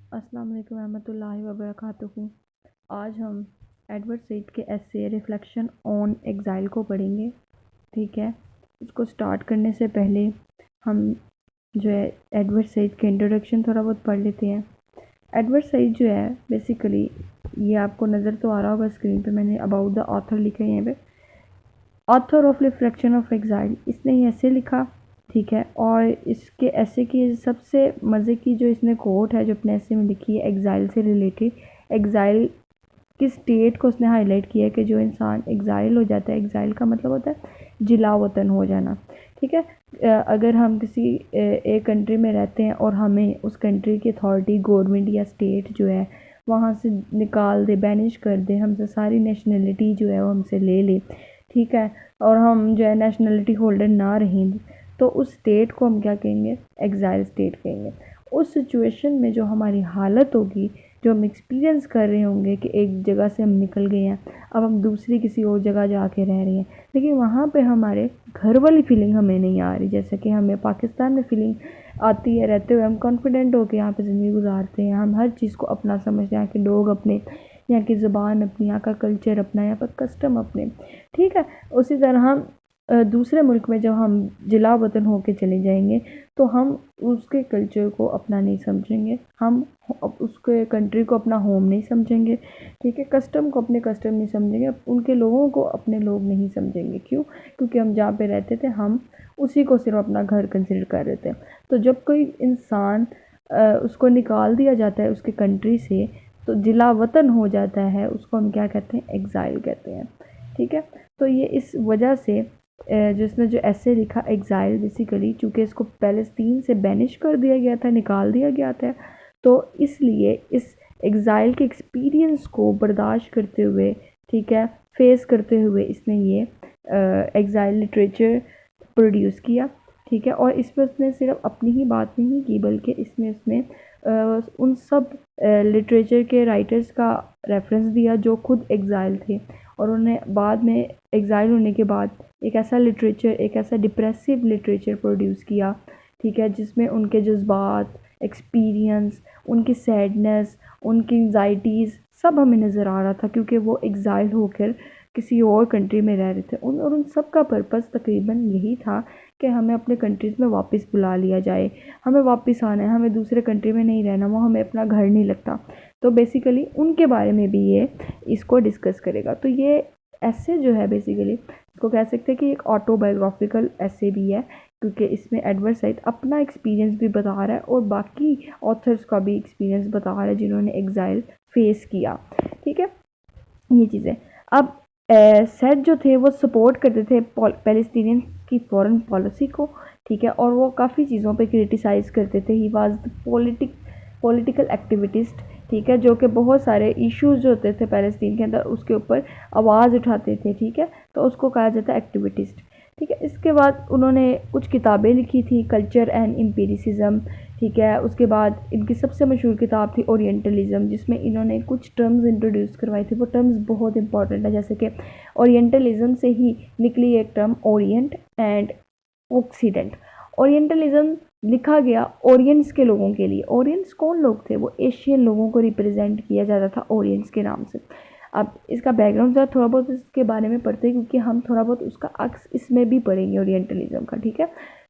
अस्सलाम वालेकुम रहमतुल्लाहि व बरकातुहू। आज हम एडवर्ड सईद के एस्से रिफ्लेक्शन ऑन एग्ज़ाइल को पढ़ेंगे। ठीक है, इसको स्टार्ट करने से पहले हम जो है एडवर्ड सईद के इंट्रोडक्शन थोड़ा बहुत पढ़ लेते हैं। एडवर्ड सईद जो है बेसिकली, ये आपको नज़र तो आ रहा होगा स्क्रीन पे, मैंने अबाउट द ऑथर लिखा है यहाँ पे, author of reflection of exile. इसने ये ऐसे लिखा, ठीक है। और इसके ऐसे की सबसे मज़े की जो इसने कोट है जो अपने ऐसे में लिखी है एग्ज़ाइल से रिलेटेड, एग्ज़ाइल की स्टेट को उसने हाईलाइट किया है कि जो इंसान एग्ज़ाइल हो जाता है, एग्ज़ाइल का मतलब होता है जिला वतन हो जाना। ठीक है, अगर हम किसी एक कंट्री में रहते हैं और हमें उस कंट्री की अथॉरिटी, गवर्नमेंट या स्टेट जो है वहाँ से निकाल दे, बैनिश कर दे, हमसे सारी नेशनलिटी जो है वो हमसे ले ले, ठीक है, और हम जो है नेशनलिटी होल्डर ना रहें, तो उस स्टेट को हम क्या कहेंगे? एग्ज़ाइल स्टेट कहेंगे। उस सिचुएशन में जो हमारी हालत होगी, जो हम एक्सपीरियंस कर रहे होंगे कि एक जगह से हम निकल गए हैं, अब हम दूसरी किसी और जगह जाके रह रहे हैं, लेकिन वहाँ पे हमारे घर वाली फीलिंग हमें नहीं आ रही, जैसे कि हमें पाकिस्तान में फीलिंग आती है रहते हुए। हम कॉन्फिडेंट होकर यहाँ पे ज़िंदगी गुजारते हैं, हम हर चीज़ को अपना समझते हैं, यहाँ के लोग अपने, यहाँ की ज़ुबान अपनी, यहाँ का कल्चर अपना, यहाँ पर कस्टम अपने, ठीक है। उसी तरह हम दूसरे मुल्क में जब हम जिला वतन होके चले जाएंगे तो हम उसके कल्चर को अपना नहीं समझेंगे, हम उसके कंट्री को अपना होम नहीं समझेंगे, ठीक है, कस्टम को अपने कस्टम नहीं समझेंगे, उनके लोगों को अपने लोग नहीं समझेंगे। क्यों? क्योंकि हम जहाँ पे रहते थे हम उसी को सिर्फ अपना घर कंसिडर कर रहे थे। तो जब कोई इंसान उसको निकाल दिया जाता है उसके कंट्री से, तो जिला वतन हो जाता है, उसको हम क्या कहते हैं? एग्ज़ाइल कहते हैं। ठीक है, तो ये इस वजह से जिसने जो ऐसे लिखा एग्ज़ाइल, बेसिकली चूँकि इसको पैलेस्तीन से बैनिश कर दिया गया था, निकाल दिया गया था, तो इसलिए इस एग्ज़ाइल के एक्सपीरियंस को बर्दाश्त करते हुए, ठीक है, फेस करते हुए इसने ये एग्ज़ाइल लिटरेचर प्रोड्यूस किया। ठीक है, और इसमें उसने सिर्फ अपनी ही बात नहीं की, बल्कि इसमें उसने उन सब लिटरेचर के राइटर्स का रेफरेंस दिया जो खुद एग्ज़ाइल थे, और उन्हें बाद में एग्ज़ाइल होने के बाद एक ऐसा लिटरेचर, एक ऐसा डिप्रेसिव लिटरेचर प्रोड्यूस किया, ठीक है, जिसमें उनके जज्बात, एक्सपीरियंस, उनकी सैडनेस, उनकी एंग्जाइटीज़ सब हमें नज़र आ रहा था, क्योंकि वो एग्ज़ाइल होकर किसी और कंट्री में रह रहे थे। और उन सब का पर्पस तकरीबन यही था कि हमें अपने कंट्रीज़ में वापस बुला लिया जाए, हमें वापस आना है, हमें दूसरे कंट्री में नहीं रहना, वो हमें अपना घर नहीं लगता। तो बेसिकली उनके बारे में भी ये इसको डिस्कस करेगा। तो ये ऐसे जो है बेसिकली इसको कह सकते हैं कि एक ऑटोबायोग्राफिकल ऐसे भी है, क्योंकि इसमें एडवर्ड सईद अपना एक्सपीरियंस भी बता रहा है और बाकी ऑथर्स का भी एक्सपीरियंस बता रहा है जिन्होंने एग्ज़ाइल फेस किया। ठीक है, ये चीज़ें। अब सैद जो थे वो सपोर्ट करते थे पैलेस्टीनियन की फॉरेन पॉलिसी को, ठीक है, और वो काफ़ी चीज़ों पे क्रिटिसाइज़ करते थे। ही वाज द पॉलिटिकल एक्टिविटिस्ट, ठीक है, जो कि बहुत सारे इश्यूज़ जो होते थे पैलेस्टीन के अंदर उसके ऊपर आवाज़ उठाते थे, ठीक है, तो उसको कहा जाता है एक्टिविटिस्ट। ठीक है, इसके बाद उन्होंने कुछ किताबें लिखी थी, कल्चर एंड एम्पिरिसिज्म, ठीक है। उसके बाद इनकी सबसे मशहूर किताब थी ओरिएंटलिज्म, जिसमें इन्होंने कुछ टर्म्स इंट्रोड्यूस करवाए थे। वो टर्म्स बहुत इंपॉर्टेंट है, जैसे कि ओरिएंटलिज्म से ही निकली एक term Orient and oxidant. Orientalism लिखा गया ओरिएंट्स के लोगों के लिए। ओरिएंट्स कौन लोग थे? वो एशियन लोगों को रिप्रेजेंट किया जाता था ओरिएंट्स के नाम से। अब इसका बैकग्राउंड ज़रा थोड़ा बहुत इसके बारे में पढ़ते हैं, क्योंकि हम थोड़ा बहुत उसका अक्स इसमें भी पढ़ेंगे ओरिएंटलिज्म का, ठीक है।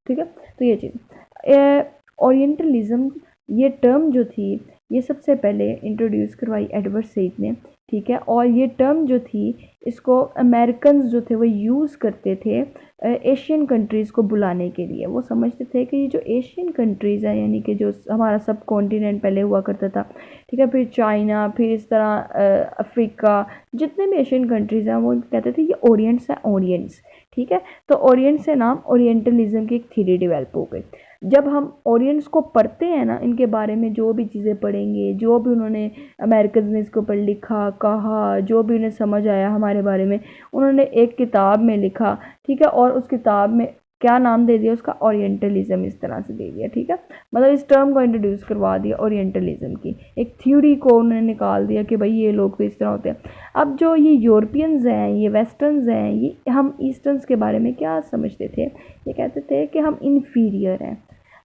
ठीक है, तो ये चीज़ ओरिएंटलिज्म, ये टर्म जो थी ये सबसे पहले इंट्रोड्यूस करवाई एडवर्ड सईद ने, ठीक है। और ये टर्म जो थी इसको अमेरिकन जो थे वो यूज़ करते थे एशियन कंट्रीज़ को बुलाने के लिए। वो समझते थे कि ये जो एशियन कंट्रीज़ हैं, यानी कि जो हमारा सब कॉन्टिनेंट पहले हुआ करता था, ठीक है, फिर चाइना, फिर इस तरह अफ्रीका, जितने भी एशियन कंट्रीज़ हैं वो कहते थे ये ओरिएंट्स हैं, ओरिएंट्स, ठीक है। तो ओरिएंट से नाम ओरिएंटलिज्म की एक थ्योरी डेवलप हो गई। जब हम ओरिएंट्स को पढ़ते हैं ना, इनके बारे में जो भी चीज़ें पढ़ेंगे, जो भी उन्होंने अमेरिकन ने इसके ऊपर लिखा, कहा, जो भी उन्हें समझ आया हमारे बारे में, उन्होंने एक किताब में लिखा, ठीक है, और उस किताब में क्या नाम दे दिया उसका? ओरिएंटलिज्म, इस तरह से दे दिया, ठीक है। मतलब इस टर्म को इंट्रोड्यूस करवा दिया ओरिएंटलिज्म की, एक थ्योरी को उन्होंने निकाल दिया कि भाई ये लोग तो इस तरह होते हैं। अब जो ये यूरोपियंस हैं, ये वेस्टर्न्स हैं, ये हम ईस्टर्न्स के बारे में क्या समझते थे? ये कहते थे कि हम इन्फीरियर हैं,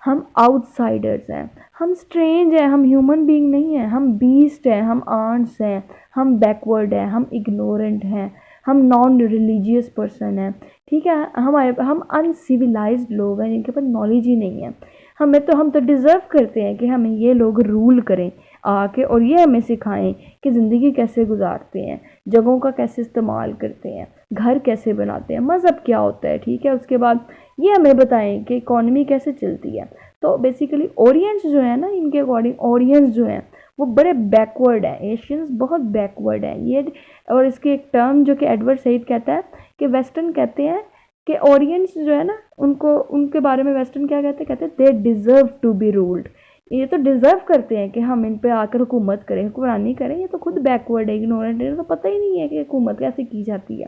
हम आउटसाइडर्स हैं, हम स्ट्रेंज हैं, हम ह्यूमन बीइंग नहीं हैं, हम बीस्ट हैं, हम आंट्स हैं, हम बैकवर्ड हैं, हम इग्नोरेंट हैं, हम नॉन रिलीजियस पर्सन हैं, ठीक है, हम अनसिविलाइज्ड लोग हैं जिनके पास नॉलेज ही नहीं है। हम तो डिज़र्व करते हैं कि हमें ये लोग रूल करें आके और ये हमें सिखाएं कि ज़िंदगी कैसे गुजारते हैं, जगहों का कैसे इस्तेमाल करते हैं, घर कैसे बनाते हैं, मज़हब क्या होता है, ठीक है, उसके बाद ये हमें बताएं कि इकॉनमी कैसे चलती है। तो बेसिकली ओरियंट्स जो है ना, इनके अकॉर्डिंग ओरियंट्स जो हैं वो बड़े बैकवर्ड हैं, एशियंस बहुत बैकवर्ड हैं ये। और इसकी एक टर्म जो कि एडवर्ड सईद कहता है कि वेस्टर्न कहते हैं कि ओरियंट्स जो है ना, उनको उनके बारे में वेस्टर्न क्या कहते हैं they deserve to be ruled. ये तो डिज़र्व करते हैं कि हम इन पे आकर हुकूमत करें, हुक्मरानी करें। ये तो खुद बैकवर्ड है, इग्नोरेंट है, तो पता ही नहीं है कि हुकूमत कैसे की जाती है,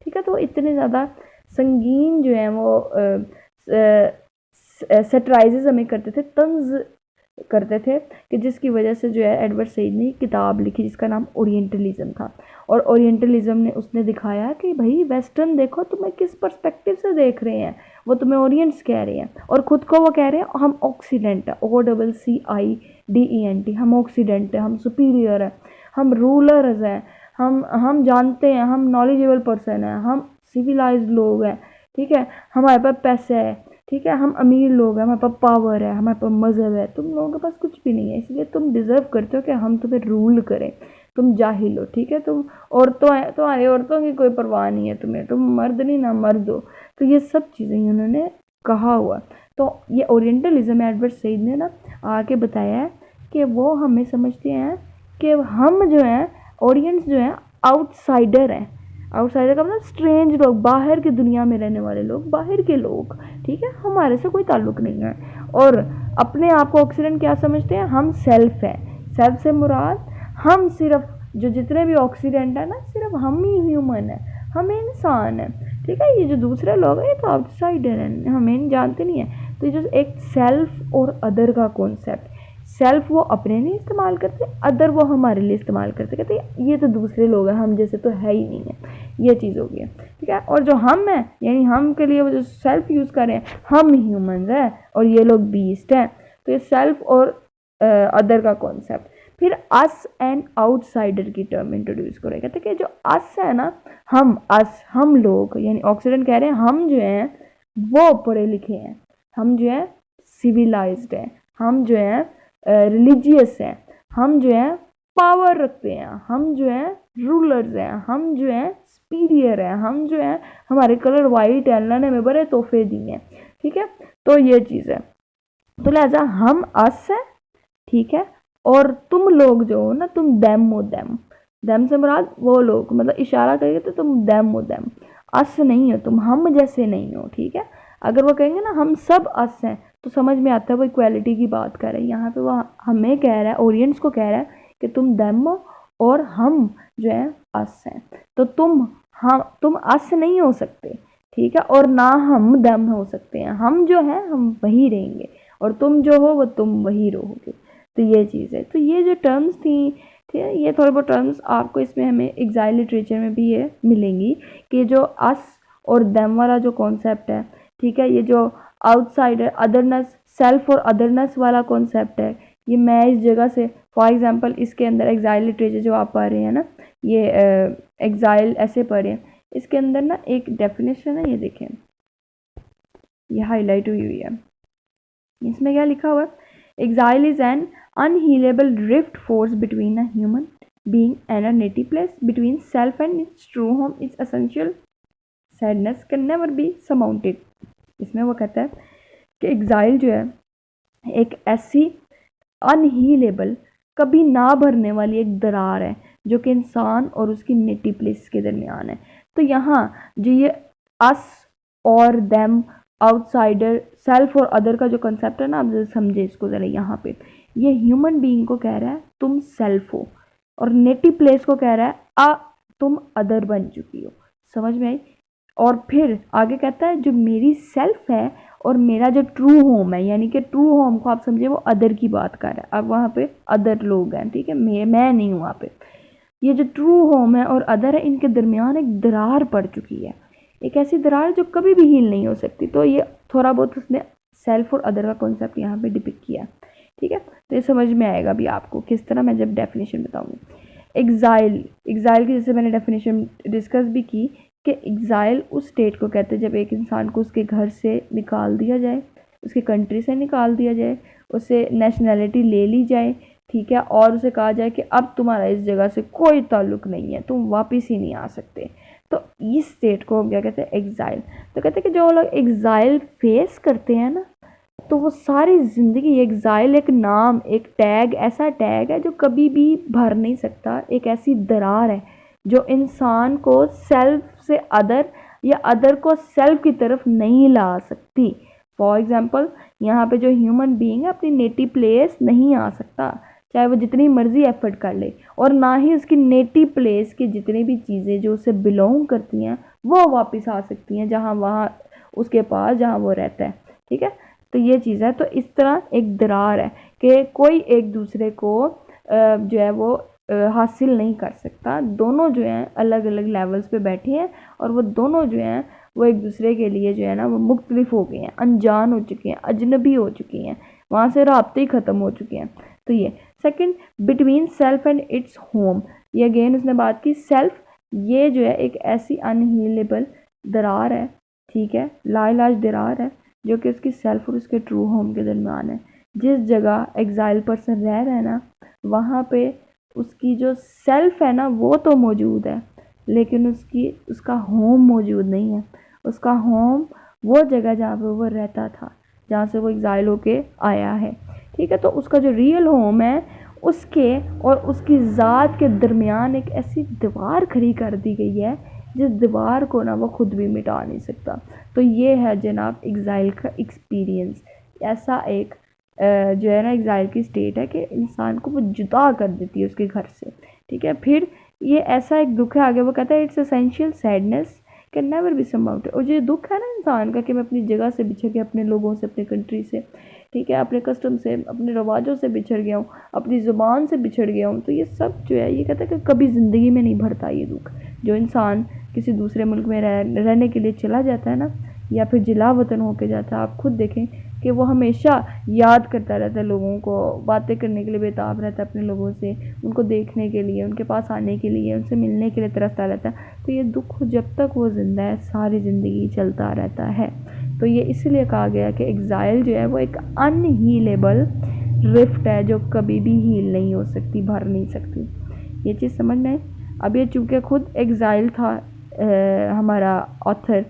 ठीक है। तो इतने ज़्यादा संगीन जो है वो सेटराइजेस हमें करते थे, तंज करते थे, कि जिसकी वजह से जो है एडवर्ड सईद ने किताब लिखी जिसका नाम ओरिएंटलिज्म था। और ओरिएंटलिज्म ने उसने दिखाया कि भाई वेस्टर्न देखो तुम्हें किस पर्सपेक्टिव से देख रहे हैं, वो तुम्हें ओरिएंट्स कह रहे हैं और ख़ुद को वो कह रहे हैं हम ऑक्सीडेंट है, OCCIDENT, हम ऑक्सीडेंट है, हम सुपीरियर है, हम रूलर्स हैं, हम जानते हैं, हम नॉलेजेबल पर्सन है, हम सिविलाइज्ड लोग हैं, ठीक है, हमारे पास पैसे है, ठीक है, हम अमीर लोग हैं, हमारे पास पावर है, हमारे पास मज़हब है। तुम लोगों के पास कुछ भी नहीं है, इसलिए तुम डिज़र्व करते हो कि हम तुम्हें रूल करें। तुम जाहिल हो, ठीक है, तुम औरतों हैं, तुम्हारी औरतों की कोई परवाह नहीं है तुम्हें, तुम मर्द नहीं ना मर्द हो। तो ये सब चीज़ें उन्होंने कहा हुआ। तो ये ओरिएंटलिज्म एडवर्ड सईद ने ना आके बताया है कि वो हमें समझते हैं कि हम जो हैं ऑडियंस जो हैं आउटसाइडर हैं। आउटसाइडर का मतलब स्ट्रेंज लोग, बाहर की दुनिया में रहने वाले लोग, बाहर के लोग, ठीक है, हमारे से कोई ताल्लुक नहीं है। और अपने आप को ऑक्सीडेंट क्या समझते हैं, हम सेल्फ है। सेल्फ से मुराद हम सिर्फ जो जितने भी ऑक्सीडेंट है ना, सिर्फ हम ही ह्यूमन है, हम इंसान है, ठीक है। ये जो दूसरे लोग हैं ये तो आउटसाइडर हैं, हमें जानते नहीं है। तो ये जो एक सेल्फ और अदर का कॉन्सेप्ट, सेल्फ वो अपने लिए इस्तेमाल करते, अदर वो हमारे लिए इस्तेमाल करते, कहते ये तो दूसरे लोग हैं, हम जैसे तो है ही नहीं है, ये चीज़ हो गई, ठीक है। और जो हम हैं यानी हम के लिए वो जो सेल्फ यूज़ कर रहे हैं, हम ह्यूमंस हैं और ये लोग बीस्ट हैं। तो ये सेल्फ और अदर का कॉन्सेप्ट। फिर अस एंड आउटसाइडर की टर्म इंट्रोड्यूस करें, कहते कि जो अस है ना, हम लोग यानी ऑक्सीडेंट कह रहे हैं, हम जो हैं वो पढ़े लिखे हैं, हम जो है सिविलाइज्ड हैं, हम जो है रिलीजियस हैं, हम जो है पावर रखते हैं, हम जो है रूलर्स हैं, हम जो है सुपीरियर हैं, हम जो है हमारे कलर वाइट है, अल्लाह ने हमें बड़े तोहफे दिए हैं, ठीक है। तो ये चीज़ है, तो लिहाजा हम अस हैं, ठीक है। और तुम लोग जो हो ना, तुम दैम हो, दैम से मुराद वो लोग, मतलब इशारा करेंगे तो तुम दैम हो, दैम अस नहीं हो, तुम हम जैसे नहीं हो, ठीक है। अगर वो कहेंगे ना हम सब अस हैं तो समझ में आता है वो इक्वालिटी की बात कर रहे हैं। यहाँ पे वो हमें कह रहा है, ऑडियंस को कह रहा है कि तुम दैम हो और हम जो है अस हैं। तो तुम अस नहीं हो सकते, ठीक है, और ना हम दैम हो सकते हैं। हम जो है हम वही रहेंगे और तुम जो हो वो तुम वही रहोगे। तो ये चीज़ है। तो ये जो टर्म्स थी, ठीक है, ये थोड़े बहुत टर्म्स आपको इसमें हमें एग्जाइल लिटरेचर में भी ये मिलेंगी कि जो अस और देम वाला जो कॉन्सेप्ट है, ठीक है, ये जो आउटसाइडर अदरनेस, सेल्फ और अदरनेस वाला कॉन्सेप्ट है, ये मैं इस जगह से फॉर एग्जांपल इसके अंदर एग्जाइल लिटरेचर जो आप पढ़ रहे हैं ना, ये एग्जाइल ऐसे पढ़े, इसके अंदर ना एक डेफिनेशन है, ये देखें, ये हाईलाइट हुई है, इसमें क्या लिखा हुआ है, exile is an unhealable drift force between a human being and a native place, between self and its true home. Its essential sadness can never be surmounted. इसमें वो कहता है कि एग्जाइल जो है एक ऐसी अनहीलेबल, कभी ना भरने वाली एक दरार है जो कि इंसान और उसकी नेटिव प्लेस के दरमियान है। तो यहाँ जो ये अस और देम, आउटसाइडर, सेल्फ और अदर का जो कंसेप्ट है ना, आप समझे इसको ज़रा। यहाँ पे ये ह्यूमन बीइंग को कह रहा है तुम सेल्फ हो, और नेटिव प्लेस को कह रहा है तुम अदर बन चुकी हो। समझ में आई? और फिर आगे कहता है जो मेरी सेल्फ है और मेरा जो ट्रू होम है, यानी कि ट्रू होम को आप समझे वो अदर की बात कर रहा है। अब वहाँ पे अदर लोग हैं, ठीक है, मैं नहीं हूँ वहाँ पे। ये जो ट्रू होम है और अदर है, इनके दरमियान एक दरार पड़ चुकी है, एक ऐसी दरार जो कभी भी हील नहीं हो सकती। तो ये थोड़ा बहुत उसने सेल्फ और अदर का कॉन्सेप्ट यहाँ पे डिपिक्ट किया है, ठीक है। तो ये समझ में आएगा अभी आपको किस तरह मैं जब डेफिनेशन बताऊँगी। एग्जाइल की जैसे मैंने डेफिनेशन डिस्कस भी की कि एग्जाइल उस स्टेट को कहते हैं जब एक इंसान को उसके घर से निकाल दिया जाए, उसके कंट्री से निकाल दिया जाए, उसे नेशनैलिटी ले ली जाए, ठीक है, और उसे कहा जाए कि अब तुम्हारा इस जगह से कोई ताल्लुक़ नहीं है, तुम वापस ही नहीं आ सकते। तो इस स्टेट को हम क्या कहते हैं, एग्जाइल। तो कहते हैं कि जो लोग एग्जाइल फेस करते हैं ना, तो वो सारी ज़िंदगी, एग्जाइल एक नाम, एक टैग, ऐसा टैग है जो कभी भी भर नहीं सकता। एक ऐसी दरार है जो इंसान को सेल्फ से अदर या अदर को सेल्फ की तरफ नहीं ला सकती। फॉर एग्जांपल यहाँ पे जो ह्यूमन बीइंग है अपनी नेटिव प्लेस नहीं आ सकता, चाहे वो जितनी मर्जी एफर्ट कर ले, और ना ही उसकी नेटिव प्लेस की जितनी भी चीज़ें जो उसे बिलोंग करती हैं वो वापस आ सकती हैं जहाँ वहाँ उसके पास जहाँ वो रहता है, ठीक है। तो ये चीज़ है। तो इस तरह एक दरार है कि कोई एक दूसरे को जो है वो हासिल नहीं कर सकता। दोनों जो हैं अलग अलग लेवल्स पे बैठे हैं और वो दोनों जो हैं वो एक दूसरे के लिए जो है ना वो मुख्तलिफ हो गए हैं, अनजान हो चुके हैं, अजनबी हो चुकी हैं, वहाँ से राब्ते ही ख़त्म हो चुके हैं। तो ये second, between self and its home, ये अगेन उसने बात की सेल्फ, ये जो है एक ऐसी अनहीलेबल दरार है, ठीक है, लाइलाज दरार है जो कि उसकी सेल्फ और उसके ट्रू होम के दरमियान है। जिस जगह एग्जाइल पर्सन रह रहा है ना, वहाँ पे उसकी जो सेल्फ है ना वो तो मौजूद है, लेकिन उसका होम मौजूद नहीं है। उसका होम वो जगह जहाँ पे वो रहता था, जहाँ से वो एग्जाइल होके आया है, ठीक है। तो उसका जो रियल होम है उसके और उसकी ज़ात के दरमियान एक ऐसी दीवार खड़ी कर दी गई है जिस दीवार को ना वो खुद भी मिटा नहीं सकता। तो ये है जनाब एग्जाइल का एक्सपीरियंस। ऐसा एक जो है ना एग्जाइल की स्टेट है कि इंसान को वो जुदा कर देती है उसके घर से, ठीक है। फिर ये ऐसा एक दुख है, आगे वो कहता है it's essential sadness can never be surmounted. और जो दुख है ना इंसान का कि मैं अपनी जगह से बिछड़ गया, अपने लोगों से, अपने कंट्री से, ठीक है, अपने कस्टम से, अपने रवाजों से बिछड़ गया हूँ, अपनी ज़ुबान से बिछड़ गया हूँ। तो ये सब जो है ये कहता है कि कभी ज़िंदगी में नहीं भरता ये दुख। जो इंसान किसी दूसरे मुल्क में रहने के लिए चला जाता है ना, या फिर जिला वतन होके जाता है, आप खुद देखें कि वो हमेशा याद करता रहता है लोगों को, बातें करने के लिए बेताब रहता है अपने लोगों से, उनको देखने के लिए, उनके पास आने के लिए, उनसे मिलने के लिए तरसता रहता है। तो ये दुख जब तक वो ज़िंदा है सारी ज़िंदगी चलता रहता है। तो ये इसलिए कहा गया कि एग्ज़ाइल जो है वो एक अनहीलेबल रिफ्ट है जो कभी भी हील नहीं हो सकती, भर नहीं सकती। ये चीज़ समझ में। अब ये चूँकि खुद एग्ज़ाइल था हमारा ऑथर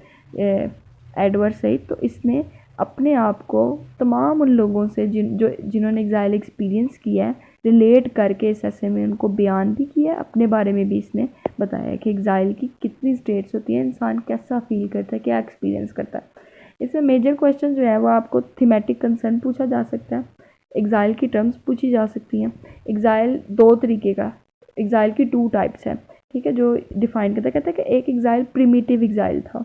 एडवर्ड सईद, तो इसने अपने आप को तमाम उन लोगों से जिन्होंने एग्ज़ाइल एक्सपीरियंस किया है रिलेट करके इस ऐसे में उनको बयान भी किया है। अपने बारे में भी इसने बताया कि एग्ज़ाइल की कितनी स्टेट्स होती हैं, इंसान कैसा फील करता है, क्या एक्सपीरियंस करता है। इसमें मेजर क्वेश्चन जो है वो आपको थीमेटिक कंसर्न पूछा जा सकता है, एग्ज़ाइल की टर्म्स पूछी जा सकती हैं। एग्ज़ाइल दो तरीके का, एग्ज़ाइल की 2 टाइप्स हैं, ठीक है, जो डिफ़ाइन करता है। कहता है कि एक एग्ज़ाइल प्रिमिटिव एग्ज़ाइल था,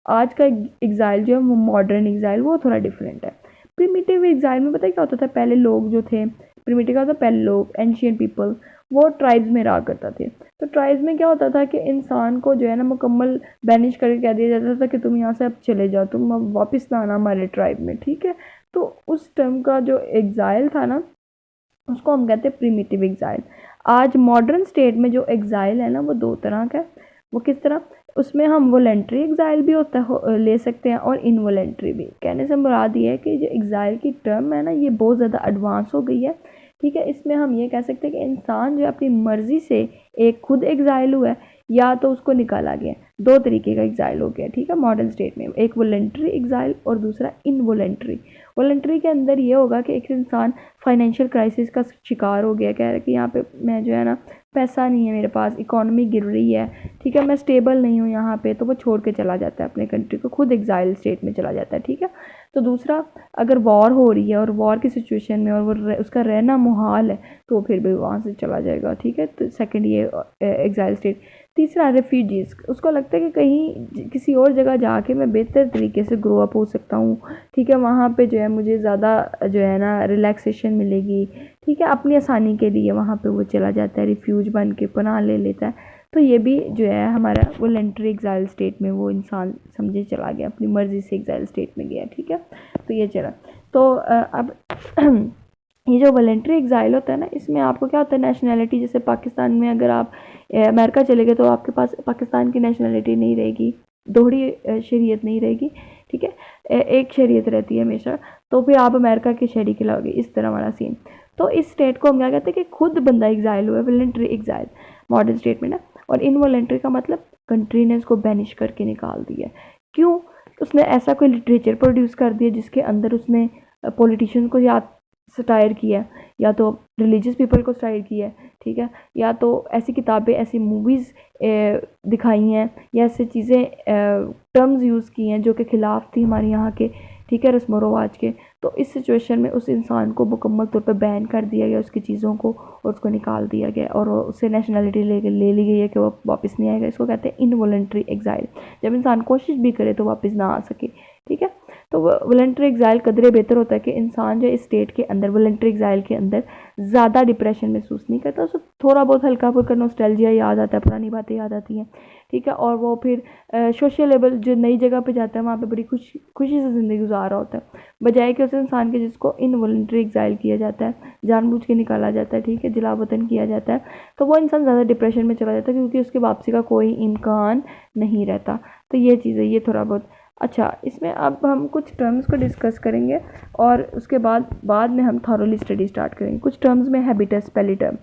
आज का एग्ज़ाइल जो है वो मॉडर्न एग्ज़ाइल, वो थोड़ा डिफरेंट है। प्रिमिटिव एग्ज़ाइल में पता है क्या होता था, पहले लोग जो थे, प्रिमिटिव का होता पहले लोग, एंशियंट पीपल, वो ट्राइब्स में रहा करता थे। तो ट्राइब्स में क्या होता था कि इंसान को जो है ना मुकम्मल बैनिश करके कह दिया जाता था कि तुम यहाँ से अब चले जाओ, तुम अब वापस ना आना हमारे ट्राइब में, ठीक है। तो उस टाइम का जो एग्ज़ाइल था ना उसको हम कहते हैं प्रिमिटिव एग्ज़ाइल। आज मॉडर्न स्टेट में जो एग्ज़ाइल है ना वो 2 तरह का है। वो किस तरह, उसमें हम वॉलंटरी एग्ज़ाइल भी ले सकते हैं और इनवॉलंटरी भी। कहने से मुराद ये है कि जो एग्ज़ाइल की टर्म है ना ये बहुत ज़्यादा एडवांस हो गई है, ठीक है। इसमें हम ये कह सकते हैं कि इंसान जो अपनी मर्ज़ी से एक खुद एग्ज़ाइल हुआ है या तो उसको निकाला गया। 2 तरीके का एग्ज़ाइल हो गया, ठीक है, मॉडर्न स्टेट में। एक वॉलंटरी एग्ज़ाइल और दूसरा इनवॉलंटरी। वॉलंटरी के अंदर ये होगा कि एक इंसान फाइनेंशियल क्राइसिस का शिकार हो गया, कह रहा है कि यहाँ पे मैं जो है ना पैसा नहीं है मेरे पास, इकोनॉमी गिर रही है, ठीक है, मैं स्टेबल नहीं हूँ यहाँ पे, तो वो छोड़ के चला जाता है अपने कंट्री को, खुद एग्ज़ाइल स्टेट में चला जाता है, ठीक है। तो दूसरा, अगर वॉर हो रही है और वॉर की सिचुएशन में और वो उसका रहना मुहाल है तो फिर भी वहाँ से चला जाएगा, ठीक है। तो सेकंड ये एग्ज़ाइल स्टेट। तीसरा, रेफ्यूजीज़, उसको लगता है कि कहीं किसी और जगह जाके मैं बेहतर तरीके से ग्रो अप हो सकता हूँ, ठीक है, वहाँ पे जो है मुझे ज़्यादा जो है ना रिलैक्सेशन मिलेगी, ठीक है, अपनी आसानी के लिए वहाँ पे वो चला जाता है, रिफ्यूज बन के पनाह ले लेता है। तो ये भी जो है हमारा वॉलंटरी एग्ज़ाइल स्टेट में वो इंसान समझे चला गया, अपनी मर्ज़ी से एग्ज़ाइल स्टेट में गया, ठीक है। तो ये चला। तो अब ये जो वॉलंटरी एग्जाइल होता है ना, इसमें आपको क्या होता है, नेशनैलिटी, जैसे पाकिस्तान में अगर आप अमेरिका चले गए तो आपके पास पाकिस्तान की नेशनैलिटी नहीं रहेगी, दोहरी शरीयत नहीं रहेगी, ठीक है, एक शरीयत रहती है हमेशा, तो फिर आप अमेरिका की शहरी कहलाओगे, इस तरह वाला सीन। तो इस स्टेट को हम क्या कहते हैं कि खुद बंदा एग्जाइल हुआ है, वॉलंटरी एग्जाइल मॉडर्न स्टेट में ना। और इनवॉलंटरी का मतलब कंट्री ने उसको बैनिश करके निकाल दिया। क्यों? उसने ऐसा कोई लिटरेचर प्रोड्यूस कर दिया जिसके अंदर उसने पॉलिटिशियन को या सटायर किया, या तो रिलीजियस पीपल को सटायर किया, ठीक है, या तो ऐसी किताबें, ऐसी मूवीज़ दिखाई हैं, या ऐसी चीज़ें टर्म्स यूज़ की हैं जो कि ख़िलाफ़ थी हमारे यहाँ के, ठीक है, रस्म व रवाज के। तो इस सिचुएशन में उस इंसान को मुकम्मल तौर पर बैन कर दिया गया, उसकी चीज़ों को, और उसको निकाल दिया गया, और उससे नेशनैलिटी ले ली गई है कि वो वापस नहीं आएगा। इसको कहते हैं इनवॉलंटरी एग्जाइल, जब इंसान कोशिश भी करे तो वापस ना आ सके, ठीक है। तो वॉलंटरी एग्जाइल कदरे बेहतर होता है कि इंसान जो इस स्टेट के अंदर, वॉलंटरी एग्जाइल के अंदर, ज़्यादा डिप्रेशन महसूस नहीं करता, उसको थोड़ा बहुत हल्का फुल्का नॉस्टैल्जिया याद आता है, पुरानी बातें याद आती हैं, ठीक है, और वो फिर सोशलेबल जो नई जगह पे जाता है वहाँ पे बड़ी खुशी से ज़िंदगी गुजार रहा होता है, बजाय कि उस इंसान के जिसको इनवॉलंटरी एग्जाइल किया जाता है, जानबूझ के निकाला जाता है, ठीक है, जिला वतन किया जाता है, तो वो इंसान ज़्यादा डिप्रेशन में चला जाता है क्योंकि उसकी वापसी का कोई इम्कान नहीं रहता। तो ये चीज़ है, ये थोड़ा बहुत। अच्छा, इसमें अब हम कुछ टर्म्स को डिस्कस करेंगे और उसके बाद में हम थॉरोली स्टडी स्टार्ट करेंगे। कुछ टर्म्स में हैबिटस, पहली टर्म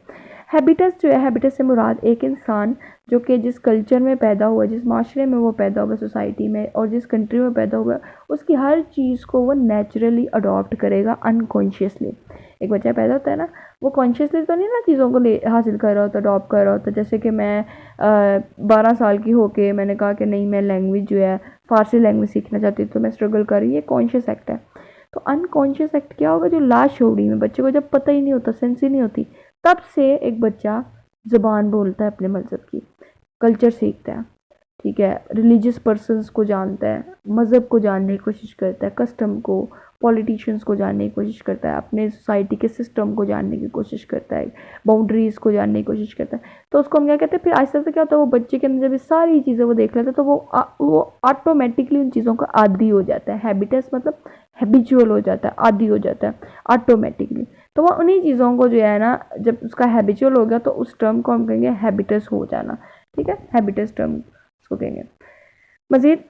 हैबिटस जो है, हैबिटस से मुराद एक इंसान जो कि जिस कल्चर में पैदा हुआ, जिस माशरे में वो पैदा हुआ, सोसाइटी में, और जिस कंट्री में पैदा हुआ, उसकी हर चीज़ को वो नेचुरली अडॉप्ट करेगा अनकॉन्शियसली। एक बच्चा पैदा होता है ना, वो कॉन्शियसली तो नहीं ना चीज़ों को ले हासिल कर रहा होता, अडॉप्ट कर रहा होता। जैसे कि मैं 12 साल की होके मैंने कहा कि नहीं, मैं लैंग्वेज जो है फ़ारसी लैंग्वेज सीखना चाहती हूँ, तो मैं स्ट्रगल कर रही, ये कॉन्शियस एक्ट है। तो अनकॉन्शियस एक्ट क्या होगा? जो लाशऊरी में बच्चे को जब पता ही नहीं होता, सेंस ही नहीं होती, तब से एक बच्चा ज़बान बोलता है अपने मज़हब की, कल्चर सीखता है, ठीक है, रिलीजियस पर्सन्स को जानता है, मज़हब को जानने की कोशिश करता है, कस्टम को, पॉलिटिशियंस को जानने की कोशिश करता है, अपने सोसाइटी के सिस्टम को जानने की कोशिश करता है, बाउंड्रीज़ को जानने की कोशिश करता है। तो उसको हम क्या कहते हैं, फिर आहिस्ता से क्या होता है, वो बच्चे के अंदर जब ये सारी चीज़ें वो देख लेता है तो वो ऑटोमेटिकली उन चीज़ों का आदी हो जाता है। हैबिटस मतलब हैबिचुअल हो जाता है, आदी हो जाता है ऑटोमेटिकली। तो वो उन्हीं चीज़ों को जो है ना, जब उसका हैबिचुअल हो गया तो उस टर्म को हम कहेंगे हैबिटस हो जाना, ठीक है, हैबिटस टर्म उसको कहेंगे। मज़ीद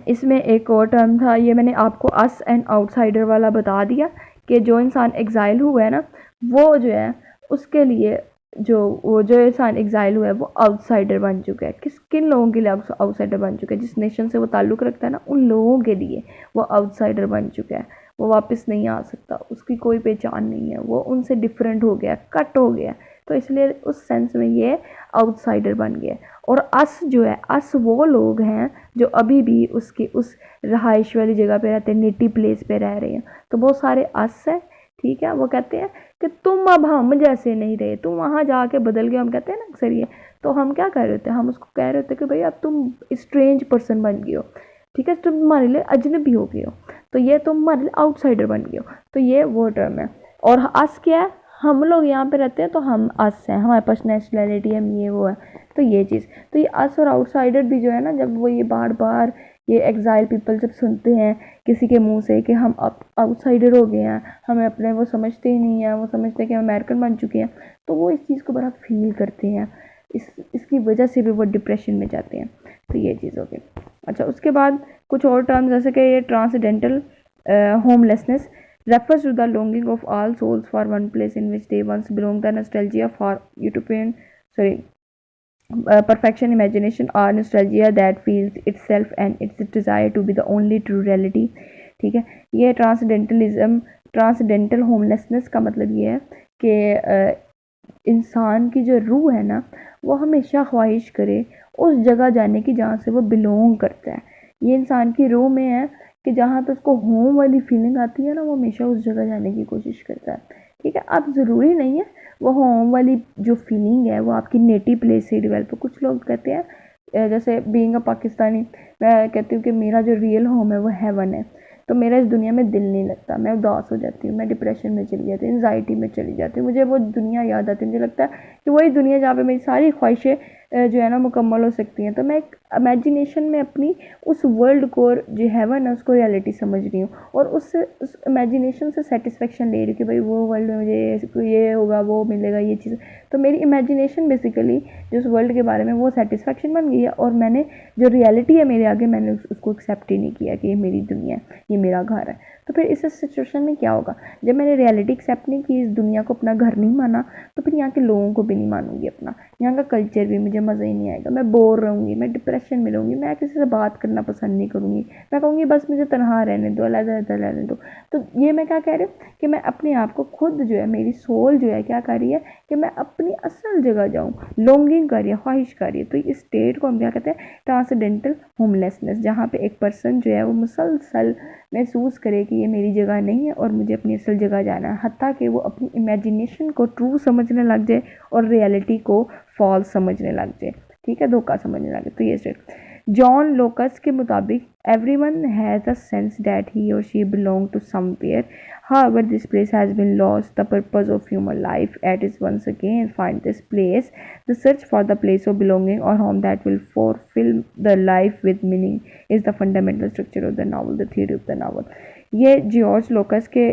इसमें एक और टर्म था, ये मैंने आपको अस एंड आउटसाइडर वाला बता दिया कि जो इंसान एग्जाइल हुआ है ना, वो जो है उसके लिए जो इंसान एग्जाइल हुआ है वो आउटसाइडर बन चुका है। किन लोगों के लिए आउटसाइडर बन चुका है? जिस नेशन से वो ताल्लुक़ रखता है ना, उन लोगों के लिए वो आउटसाइडर बन चुका है। वो वापस नहीं आ सकता, उसकी कोई पहचान नहीं है, वो उनसे डिफरेंट हो गया, कट हो गया, तो इसलिए उस सेंस में ये आउटसाइडर बन गया। और अस जो है, अस वो लोग हैं जो अभी भी उसकी उस रहाइश वाली जगह पे रहते हैं, नेटिव प्लेस पे रह रहे हैं। तो बहुत सारे अस हैं, ठीक है, वो कहते हैं कि तुम अब हम जैसे नहीं रहे, तुम वहाँ जाके बदल गए, हम कहते हैं ना अक्सर ये। तो हम क्या कह रहे होते हैं, हम उसको कह रहे होते हैं कि भाई अब तुम स्ट्रेंज पर्सन बन गए हो, ठीक है, तुम हमारे लिए अजनबी हो गए हो, तो ये तुम हमारे लिए आउटसाइडर बन गए हो। तो ये वो टर्म है। और अस क्या है? हम लोग यहाँ पे रहते हैं तो हम अस हैं, हमारे पास नेशनैलिटी है, ये वो है। तो ये चीज़, तो ये अस और आउटसाइडर भी जो है ना, जब वो ये बार बार ये एग्जाइल पीपल जब सुनते हैं किसी के मुंह से कि हम आउटसाइडर हो गए हैं, हमें अपने वो समझते ही नहीं है, वो समझते हैं कि हम अमेरिकन बन चुके हैं, तो वो इस चीज़ को बड़ा फील करते हैं, इसकी वजह से भी वो डिप्रेशन में जाते हैं। तो ये चीज़ हो गई। अच्छा, उसके बाद कुछ और टर्म जैसे कि ये transcendental homelessness refers to the longing of all souls for one place in which they once belonged, the nostalgia for utopian, perfection, imagination, or nostalgia that feels itself and its desire to be the only true reality, ठीक है। ये transcendental homelessness का मतलब ये है कि इंसान की जो रूह है ना, वो हमेशा ख्वाहिश करे उस जगह जाने की जहाँ से वो बिलोंग करता है। ये इंसान की रूह में है कि जहाँ पे उसको होम वाली फीलिंग आती है ना, वो हमेशा उस जगह जाने की कोशिश करता है, ठीक है। अब ज़रूरी नहीं है वो होम वाली जो फीलिंग है वो आपकी नेटिव प्लेस से डेवलप हो। कुछ लोग कहते हैं, जैसे बीइंग अ पाकिस्तानी, मैं कहती हूँ कि मेरा जो रियल होम है वो हेवन है, तो मेरा इस दुनिया में दिल नहीं लगता, मैं उदास हो जाती हूँ, मैं डिप्रेशन में चली जाती हूँ, एंजाइटी में चली जाती हूँ, मुझे वो दुनिया याद आती है, मुझे लगता है कि वही दुनिया जहाँ पे मेरी सारी ख्वाहिशें जो है ना मुकम्मल हो सकती हैं। तो मैं एक इमेजिनेशन में अपनी उस वर्ल्ड को जो हेवन है उसको रियलिटी समझ रही हूँ और उससे उस इमेजिनेशन से सेटिस्फेक्शन ले रही हूँ कि भाई वो वर्ल्ड में मुझे ये होगा, वो मिलेगा, ये चीज़। तो मेरी इमेजिनेशन बेसिकली जो उस वर्ल्ड के बारे में वो सेटिस्फेक्शन बन गई है और मैंने जो रियलिटी है मेरे आगे मैंने उसको एक्सेप्ट ही नहीं किया कि ये मेरी दुनिया है, ये मेरा घर है। तो फिर इस सिचुएशन में क्या होगा, जब मैंने रियलिटी एक्सेप्ट नहीं की, इस दुनिया को अपना घर नहीं माना, तो फिर यहाँ के लोगों को भी नहीं मानूंगी अपना, यहाँ का कल्चर भी मुझे मज़ा ही नहीं आएगा, मैं बोर रहूँगी, मैं डिप्रेशन में रहूँगी, मैं किसी से बात करना पसंद नहीं करूँगी, मैं कहूँगी बस मुझे तनहा रहने दो, अलग-अलग रहने दो। तो ये मैं क्या कह रही हूँ कि मैं अपने आप को खुद जो है, मेरी सोल जो है क्या कर रही है कि मैं अपनी असल जगह जाऊँ, लॉन्गिंग कर रही है, ख्वाहिश कर रही है। तो इस स्टेट को हम क्या कहते हैं, ट्रांसेंडेंटल होमलेसनेस, जहाँ पे एक पर्सन जो है वो मुसलसल महसूस करे कि ये मेरी जगह नहीं है और मुझे अपनी असल जगह जाना है, हत्ता कि वो अपनी इमेजिनेशन को ट्रू समझने लग जाए और रियलिटी को फॉल्स समझने लग जाए, ठीक है, धोखा समझने लगे। तो ये स्टेट जॉन लोकस के मुताबिक everyone has a sense that he और she belong to somewhere, however this place has been lost the purpose of human life at is once again find this place, the search for the place of belonging or home that will fulfill the life with meaning is the fundamental structure of the novel, the theory of the novel। ये George locus के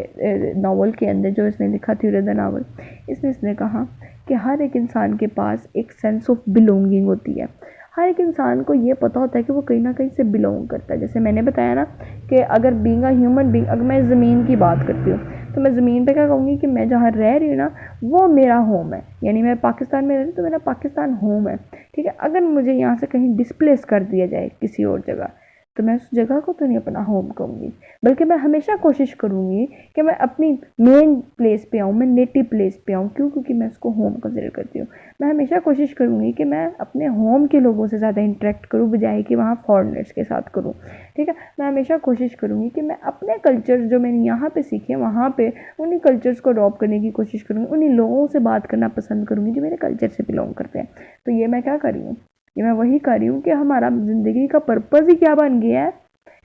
novel के अंदर जो इसने लिखा theory of the novel, इसने कहा कि हर एक इंसान के पास एक सेंस ऑफ बिलोंगिंग होती है। हर एक इंसान को ये पता होता है कि वो कहीं ना कहीं से बिलोंग करता है। जैसे मैंने बताया ना कि अगर बीइंग अ ह्यूमन बीइंग, अगर मैं ज़मीन की बात करती हूँ तो मैं ज़मीन पे क्या कहूँगी कि मैं जहाँ रह रही हूँ ना वो मेरा होम है, यानी मैं पाकिस्तान में रह रही हूँ तो मेरा पाकिस्तान होम है, ठीक है। अगर मुझे यहाँ से कहीं डिस्प्लेस कर दिया जाए किसी और जगह, तो मैं उस जगह को तो नहीं अपना होम कहूँगी, बल्कि मैं हमेशा कोशिश करूँगी कि मैं अपनी मेन प्लेस पे आऊँ, मैं नेटिव प्लेस पे आऊँ। क्यों? क्योंकि मैं उसको होम कंसिडर करती हूँ। मैं हमेशा कोशिश करूँगी कि मैं अपने होम के लोगों से ज़्यादा इंटरेक्ट करूँ बजाय कि वहाँ फॉरेनर्स के साथ करूँ, ठीक है। मैं हमेशा कोशिश करूँगी कि मैं अपने कल्चर जो मैंने यहाँ पे सीखे वहाँ पे उन्हीं कल्चर्स को अडॉप्ट करने की कोशिश करूँगी, उन्हीं लोगों से बात करना पसंद करूँगी जो मेरे कल्चर से बिलोंग करते हैं। तो ये मैं क्या कर रही हूँ, ये मैं वही कर रही हूँ कि हमारा ज़िंदगी का पर्पज़ ही क्या बन गया है,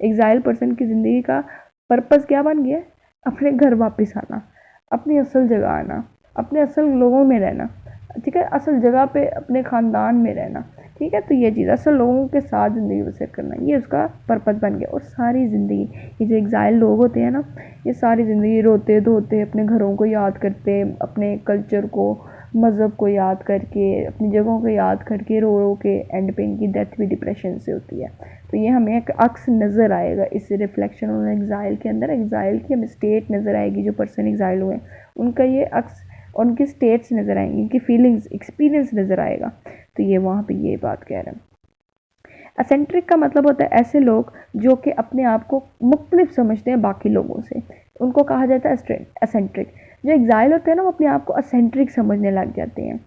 एग्जाइल पर्सन की ज़िंदगी का पर्पज़ क्या बन गया है, अपने घर वापस आना, अपनी असल जगह आना, अपने असल लोगों में रहना, ठीक है, असल जगह पे अपने ख़ानदान में रहना, ठीक है। तो ये चीज़ असल लोगों के साथ ज़िंदगी बसर करना, ये उसका पर्पज़ बन गया। और सारी ज़िंदगी ये जो एग्जाइल लोग होते हैं ना, ये सारी ज़िंदगी रोते धोते अपने घरों को याद करते, अपने कल्चर को, मज़हब को याद करके, अपनी जगहों को याद करके रो रो के एंड पे इनकी डेथ भी डिप्रेशन से होती है। तो ये हमें एक अक्स नज़र आएगा इस रिफ्लेक्शन ऑन एग्जाइल के अंदर, एग्जाइल की हमें स्टेट नज़र आएगी, जो पर्सन एग्जाइल हुए उनका ये अक्स, उनकी स्टेट्स नज़र आएंगी, उनकी फीलिंग्स, एक्सपीरियंस नज़र आएगा। तो ये वहाँ पे ये बात कह रहे हैं। असेंट्रिक का मतलब होता है ऐसे लोग जो कि अपने आप को मुख्तलिफ समझते हैं बाकी लोगों से, उनको कहा जाता है असेंट्रिक। जो एग्जाइल होते हैं ना वो अपने आप को असेंट्रिक समझने लग जाते हैं।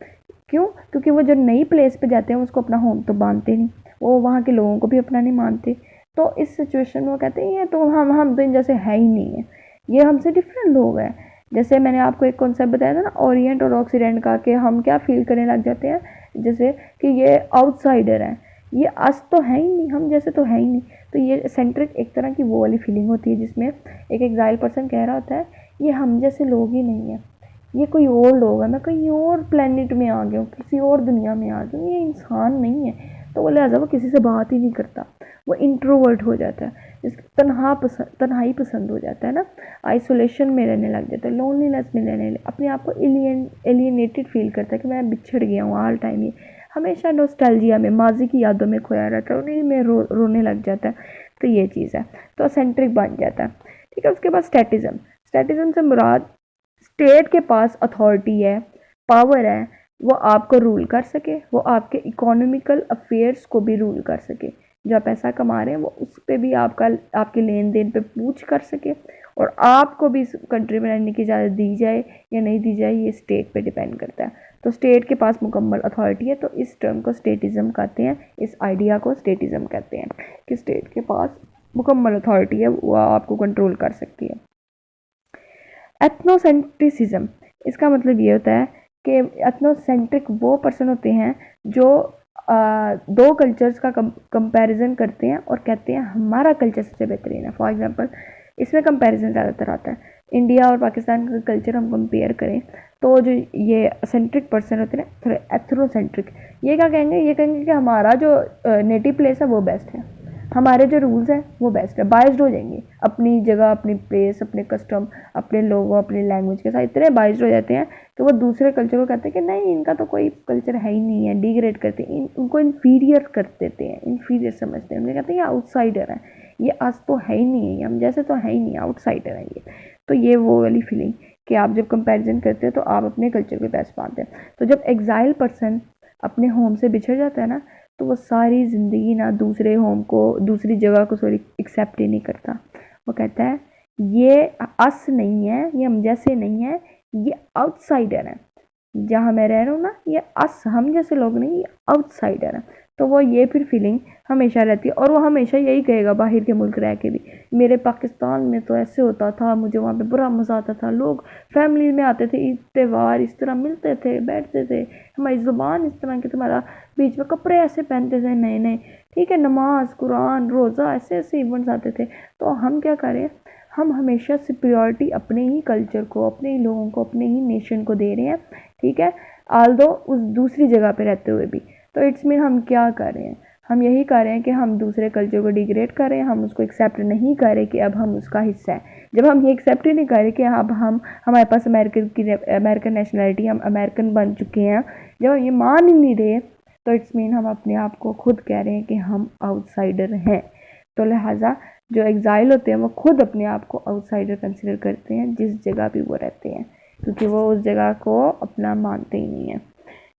क्यों? क्योंकि वो जो नई प्लेस पे जाते हैं उसको अपना होम तो मानते नहीं, वो वहाँ के लोगों को भी अपना नहीं मानते। तो इस सिचुएशन में वो कहते हैं ये तो हम तो इन जैसे है ही नहीं है, ये हमसे डिफरेंट लोग हैं। जैसे मैंने आपको एक कॉन्सेप्ट बताया था ना ओरिएंट और ऑक्सीडेंट का, कि हम क्या फील करने लग जाते हैं जैसे कि ये आउटसाइडर हैं, ये अस तो है ही नहीं, हम जैसे तो है ही नहीं। तो ये सेंट्रिक एक तरह की वो वाली फीलिंग होती है जिसमें एक एग्जाइल पर्सन कह रहा होता है ये हम जैसे लोग ही नहीं है, ये कोई और लोग है, मैं कहीं और प्लेनेट में आ गया हूँ, किसी और दुनिया में आ गया हूँ, ये इंसान नहीं है। तो वो लिहाजा वो किसी से बात ही नहीं करता, वो इंट्रोवर्ट हो जाता है, तन्हाई पसंद हो जाता है ना, आइसोलेशन में रहने लग जाता है, लोनलीनेस में रहने, अपने आप को एलियनेटेड फील करता है कि मैं बिछड़ गया हूँ ऑल टाइम, ये हमेशा नॉस्टैल्जिया में, माजी की यादों में खोया रहता है, उन्हीं में रोने लग जाता है। तो ये चीज़ है, तो सेंट्रिक बन जाता है, ठीक है। उसके बाद स्टैटिज्म से मुराद स्टेट के पास अथॉरिटी है, पावर है, वो आपको रूल कर सके, वो आपके इकोनॉमिकल अफेयर्स को भी रूल कर सके, जो आप पैसा कमा रहे हैं वो उस पर भी आपके लेन देन पे पूछ कर सके, और आपको भी इस कंट्री में रहने की इजाज़त दी जाए या नहीं दी जाए ये स्टेट पे डिपेंड करता है। तो स्टेट के पास मुकम्मल अथॉरिटी है, तो इस टर्म को स्टेटिज्म कहते हैं, इस आइडिया को स्टेटिज्म कहते हैं कि स्टेट के पास मुकम्मल अथॉरिटी है, वो आपको कंट्रोल कर सकती है। एथनोसेंट्रिसिज्म, इसका मतलब ये होता है कि एथनोसेंट्रिक वो पर्सन होते हैं जो दो कल्चर्स का कंपैरिजन करते हैं और कहते हैं हमारा कल्चर सबसे बेहतरीन है। फॉर एग्जांपल इसमें कंपैरिजन ज़्यादातर आता है, इंडिया और पाकिस्तान का कल्चर हम कंपेयर करें तो जो ये सेंट्रिक पर्सन होते हैं थोड़े एथ्रोसेंट्रिक, ये क्या कहेंगे, ये कहेंगे कि हमारा जो नेटिव प्लेस है वो बेस्ट है, हमारे जो रूल्स हैं वो बेस्ट है, बाइस्ड हो जाएंगे अपनी जगह, अपनी प्लेस, अपने कस्टम, अपने लोगों, अपनी लैंग्वेज के साथ इतने बाइस्ड हो जाते हैं कि वो दूसरे कल्चर को कहते हैं कि नहीं इनका तो कोई कल्चर है ही नहीं है, डिग्रेड करते हैं, उनको इन्फीरियर कर देते हैं, इन्फीरियर समझते हैं, उन्हें कहते हैं ये आउटसाइडर है, ये अस तो है ही नहीं है, हम जैसे तो है ही नहीं, आउटसाइडर है ये। तो ये वो वाली फीलिंग कि आप जब कंपैरिजन करते हैं तो आप अपने कल्चर को बेस्ट मानते हैं। तो जब एग्जाइल पर्सन अपने होम से बिछड़ जाता है ना, तो वो सारी ज़िंदगी ना दूसरे होम को, दूसरी जगह को सॉरी एक्सेप्ट ही नहीं करता। वो कहता है ये अस नहीं है, ये हम जैसे नहीं है, ये आउटसाइडर है, जहाँ मैं रह रहा हूँ ना ये अस, हम जैसे लोग नहीं, ये आउटसाइडर है। तो वो ये फिर फीलिंग हमेशा रहती है, और वो हमेशा यही कहेगा बाहर के मुल्क रह के भी, मेरे पाकिस्तान में तो ऐसे होता था, मुझे वहाँ पे बुरा मज़ा आता था, लोग फैमिली में आते थे, ईद त्यौहार इस तरह मिलते थे, बैठते थे, हमारी ज़ुबान इस तरह की, तुम्हारा बीच में कपड़े ऐसे पहनते थे नए नए, ठीक है, नमाज कुरान रोज़ा ऐसे ऐसे इवेंट्स आते थे। तो हम क्या करें, हम हमेशा सुपीरियॉरिटी अपने ही कल्चर को, अपने ही लोगों को, अपने ही नेशन को दे रहे हैं, ठीक है, आल्दो उस दूसरी जगह पे रहते हुए भी। तो इट्स मीन हम क्या कर रहे हैं, हम यही कर रहे हैं कि हम दूसरे कल्चर को डिग्रेड कर रहे हैं, हम उसको एक्सेप्ट नहीं कर रहे कि अब हम उसका हिस्सा है। जब हम ये एक्सेप्ट ही नहीं कर रहे कि अब हम, हमारे पास अमेरिकन नेशनलिटी, हम अमेरिकन बन चुके हैं, जब हम ये मान ही नहीं रहे, तो इट्स मीन हम अपने आप को खुद कह रहे हैं कि हम आउटसाइडर हैं। तो लिहाजा जो एग्जाइल होते हैं वो खुद अपने आप को आउटसाइडर कंसिडर करते हैं जिस जगह भी वो रहते हैं, क्योंकि वो उस जगह को अपना मानते ही नहीं है,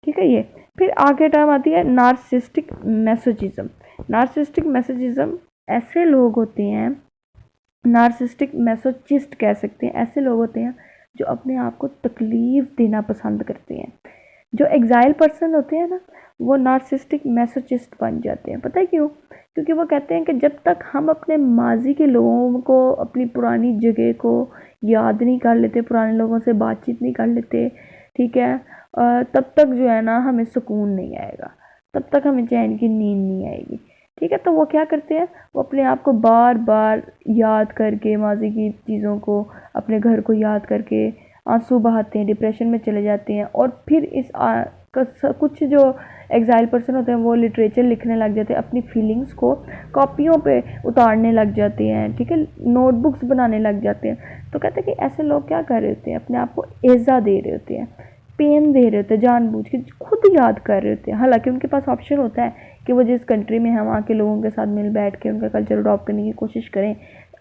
ठीक है। ये फिर आगे टर्म आती है नार्सिस्टिक मैसोचिज्म। नार्सिस्टिक मैसोचिज्म ऐसे लोग होते हैं, नार्सिस्टिक मैसोचिस्ट कह सकते हैं, ऐसे लोग होते हैं जो अपने आप को तकलीफ़ देना पसंद करते हैं। जो एग्जाइल पर्सन होते हैं ना, वो नार्सिस्टिक मैसोचिस्ट बन जाते हैं। पता है क्यों? क्योंकि वो कहते हैं कि जब तक हम अपने माजी के लोगों को, अपनी पुरानी जगह को याद नहीं कर लेते, पुराने लोगों से बातचीत नहीं कर लेते, ठीक है, तब तक जो है ना हमें सुकून नहीं आएगा, तब तक हमें चैन की नींद नहीं आएगी, ठीक है। तो वो क्या करते हैं, वो अपने आप को बार बार याद करके, माजी की चीज़ों को, अपने घर को याद करके आंसू बहाते हैं, डिप्रेशन में चले जाते हैं, और फिर कुछ जो एग्जाइल पर्सन होते हैं वो लिटरेचर लिखने लग जाते हैं, अपनी फीलिंग्स को कॉपियों पे उतारने लग जाते हैं, ठीक है, नोटबुक्स बनाने लग जाते हैं। तो कहते हैं कि ऐसे लोग क्या कर रहे होते हैं, अपने आप को एज़ा दे रहे होते हैं, पेन दे रहे होते हैं, जानबूझ के खुद याद कर रहे होते हैं। हालांकि उनके पास ऑप्शन होता है कि वो जिस कंट्री में हैं वहाँ के लोगों के साथ मिल बैठ के उनका कल्चर अडॉप्ट करने की कोशिश करें,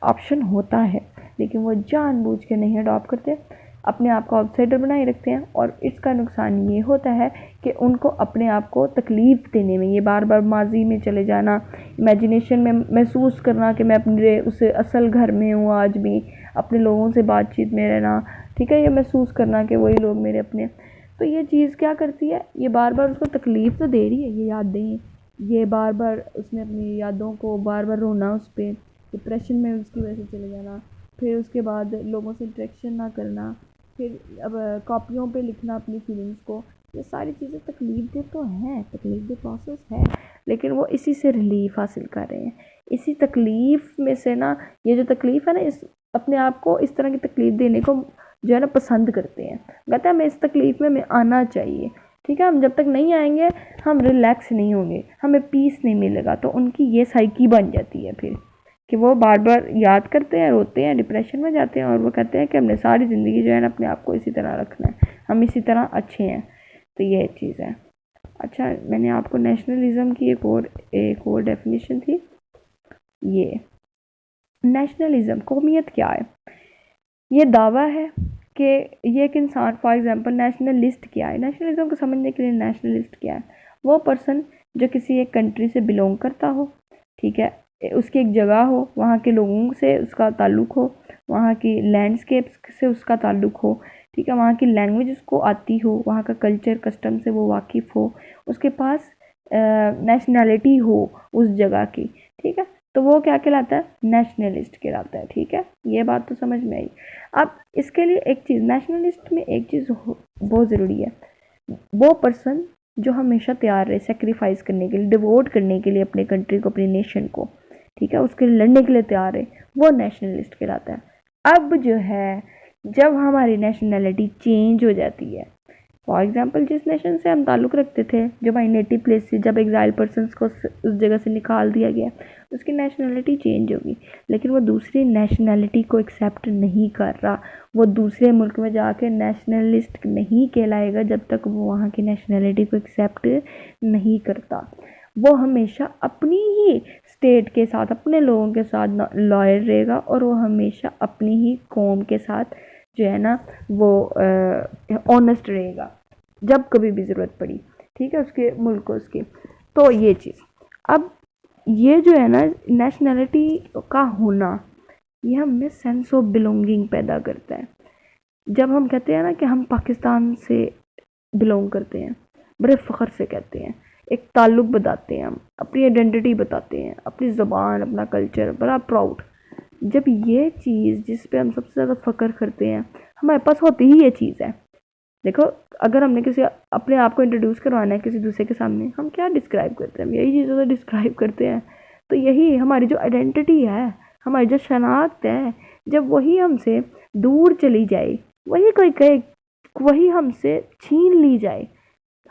ऑप्शन होता है, लेकिन वो जानबूझ के नहीं अडॉप्ट करते, अपने आप को आउटसाइडर बनाए रखते हैं। और इसका नुकसान ये होता है कि उनको अपने आप को तकलीफ़ देने में, ये बार बार माजी में चले जाना, इमेजिनेशन में महसूस करना कि मैं अपने उस असल घर में हूँ आज भी, अपने लोगों से बातचीत में रहना, ठीक है, ये महसूस करना कि वही लोग मेरे अपने। तो ये चीज़ क्या करती है, ये बार बार उसको तकलीफ़ तो दे रही है, ये यादें, ये बार बार उसने अपनी यादों को बार बार रोना, उस पर डिप्रेशन में उसकी वजह से चले जाना, फिर उसके बाद लोगों से इंटरेक्शन ना करना, फिर अब कॉपियों पे लिखना अपनी फीलिंग्स को, ये सारी चीज़ें तकलीफ़ दे तो हैं, तकलीफ़ दे प्रोसेस है, लेकिन वो इसी से रिलीफ हासिल कर रहे हैं। इसी तकलीफ़ में से ना, ये जो तकलीफ़ है ना, इस अपने आप को इस तरह की तकलीफ़ देने को जो है ना पसंद करते हैं। कहते हैं हमें इस तकलीफ़ में आना चाहिए, ठीक है, हम जब तक नहीं आएंगे हम रिलैक्स नहीं होंगे, हमें पीस नहीं मिलेगा। तो उनकी ये साइकी बन जाती है फिर कि वो बार बार याद करते हैं, रोते हैं, डिप्रेशन में जाते हैं, और वो कहते हैं कि हमने सारी ज़िंदगी जो है ना अपने आप को इसी तरह रखना है, हम इसी तरह अच्छे हैं। तो ये चीज़ है। अच्छा, मैंने आपको नेशनलिज़म की एक और डेफिनेशन थी। ये नेशनलिज़म, कौमियत क्या है? ये दावा है कि ये एक इंसान, फॉर एग्जांपल नेशनलिस्ट क्या है, नेशनलिज्म को समझने के लिए नेशनलिस्ट क्या है, वो पर्सन जो किसी एक कंट्री से बिलोंग करता हो, ठीक है, उसकी एक जगह हो, वहाँ के लोगों से उसका ताल्लुक़ हो, वहाँ की लैंडस्केप से उसका ताल्लुक़ हो, ठीक है, वहाँ की लैंग्वेज उसको आती हो, वहाँ का कल्चर कस्टम से वो वाकिफ़ हो, उसके पास नेशनैलिटी हो उस जगह की, ठीक है, तो वो क्या कहलाता है? नेशनलिस्ट कहलाता है, ठीक है। ये बात तो समझ में आई। अब इसके लिए एक चीज़, नेशनलिस्ट में एक चीज़ बहुत ज़रूरी है, वो पर्सन जो हमेशा तैयार रहे सेक्रीफाइस करने के लिए, डिवोट करने के लिए अपने कंट्री को, अपनी नेशन को, ठीक है, उसके लिए लड़ने के लिए तैयार है, वो नेशनलिस्ट कहलाता है। अब जो है जब हमारी नेशनैलिटी चेंज हो जाती है, फॉर एग्जाम्पल जिस नेशन से हम ताल्लुक़ रखते थे, जो हमारी नेटिव प्लेस से, जब एग्जाइल पर्सनस को उस जगह से निकाल दिया गया, उसकी नेशनैलिटी चेंज होगी, लेकिन वो दूसरी नेशनैलिटी को एक्सेप्ट नहीं कर रहा, वो दूसरे मुल्क में जाके नेशनलिस्ट नहीं कहलाएगा जब तक वो वहाँ की नेशनैलिटी को एक्सेप्ट नहीं करता। वो हमेशा अपनी ही स्टेट के साथ, अपने लोगों के साथ लॉयल रहेगा, और वो हमेशा अपनी ही कौम के साथ जो है ना वो ऑनेस्ट रहेगा जब कभी भी ज़रूरत पड़ी, ठीक है, उसके मुल्क को उसकी। तो ये चीज़, अब ये जो है ना नेशनैलिटी का होना, ये हमें सेंस ऑफ बिलोंगिंग पैदा करता है। जब हम कहते हैं ना कि हम पाकिस्तान से बिलोंग करते हैं, बड़े फ़ख्र से कहते हैं, एक ताल्लुक़ बताते हैं, हम अपनी आइडेंटिटी बताते हैं, अपनी ज़बान, अपना कल्चर, बड़ा प्राउड। जब ये चीज़ जिस पे हम सबसे ज़्यादा फ़ख्र करते हैं, हमारे पास होती ही ये चीज़ है। देखो, अगर हमने किसी अपने आप को इंट्रोड्यूस करवाना है किसी दूसरे के सामने, हम क्या डिस्क्राइब करते हैं? हम यही चीज़ों से डिस्क्राइब करते हैं। तो यही हमारी जो आइडेंटिटी है, हमारी जो शनाख्त है, जब वही हमसे दूर चली जाए, वही कोई कहे, वही हमसे छीन ली जाए,